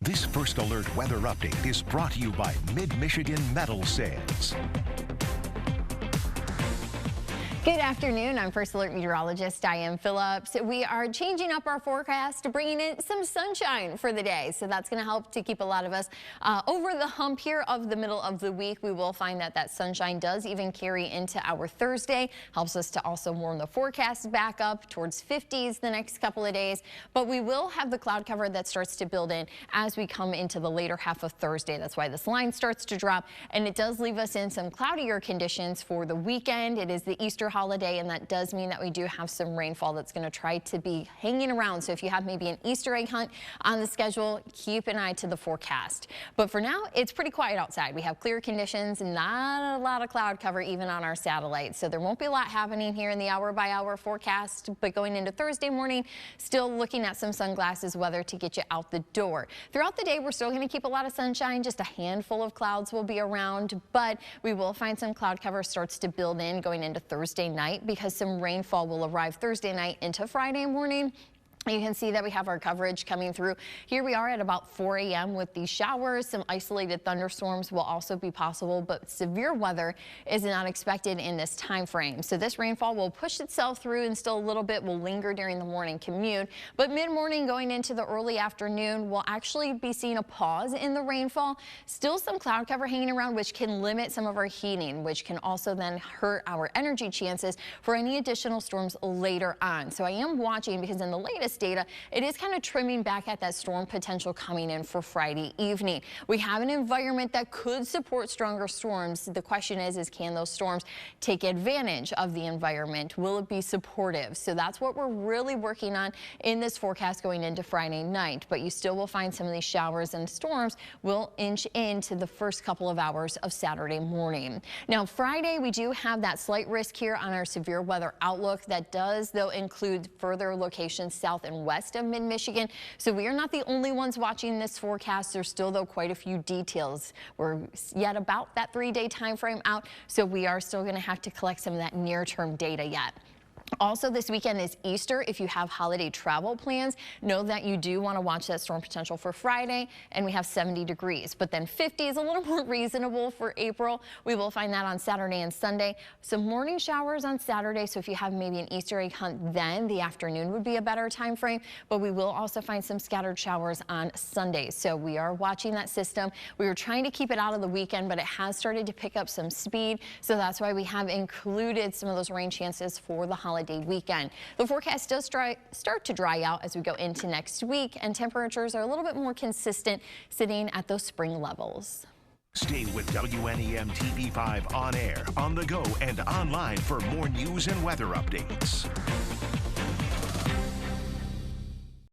This First Alert weather update is brought to you by Mid-Michigan Metal Sales. Good afternoon. I'm First Alert Meteorologist Diane Phillips. We are changing up our forecast to bringing in some sunshine for the day. So that's going to help to keep a lot of us over the hump here of the middle of the week. We will find that sunshine does even carry into our Thursday. Helps us to also warm the forecast back up towards 50s the next couple of days. But we will have the cloud cover that starts to build in as we come into the later half of Thursday. That's why this line starts to drop. And it does leave us in some cloudier conditions for the weekend. It is the Easter holiday, and that does mean that we do have some rainfall that's going to try to be hanging around. So if you have maybe an Easter egg hunt on the schedule, keep an eye to the forecast. But for now, it's pretty quiet outside. We have clear conditions, not a lot of cloud cover even on our satellite. So there won't be a lot happening here in the hour-by-hour forecast. But going into Thursday morning, still looking at some sunglasses weather to get you out the door. Throughout the day, we're still going to keep a lot of sunshine. Just a handful of clouds will be around, but we will find some cloud cover starts to build in going into Thursday night because some rainfall will arrive Thursday night into Friday morning. You can see that we have our coverage coming through. Here we are at about 4 a.m. with these showers. Some isolated thunderstorms will also be possible, but severe weather is not expected in this time frame. So this rainfall will push itself through and still a little bit will linger during the morning commute. But mid-morning going into the early afternoon, we'll actually be seeing a pause in the rainfall. Still some cloud cover hanging around, which can limit some of our heating, which can also then hurt our energy chances for any additional storms later on. So I am watching because in the latest data, it is kind of trimming back at that storm potential coming in for Friday evening. We have an environment that could support stronger storms. The question is can those storms take advantage of the environment? Will it be supportive? So that's what we're really working on in this forecast going into Friday night. But you still will find some of these showers and storms will inch into the first couple of hours of Saturday morning. Now Friday, we do have that slight risk here on our severe weather outlook. That does, though, include further locations south and west of mid-Michigan. So we are not the only ones watching this forecast. There's still, though, quite a few details. We're yet about that 3-day time frame out, so we are still going to have to collect some of that near-term data yet. Also, this weekend is Easter. If you have holiday travel plans, know that you do want to watch that storm potential for Friday, and we have 70 degrees. But then 50 is a little more reasonable for April. We will find that on Saturday and Sunday. Some morning showers on Saturday, so if you have maybe an Easter egg hunt, then the afternoon would be a better time frame. But we will also find some scattered showers on Sunday. So we are watching that system. We were trying to keep it out of the weekend, but it has started to pick up some speed. So that's why we have included some of those rain chances for the holiday weekend. The forecast does start to dry out as we go into next week, and temperatures are a little bit more consistent, sitting at those spring levels. Stay with WNEM TV5 on air, on the go, and online for more news and weather updates.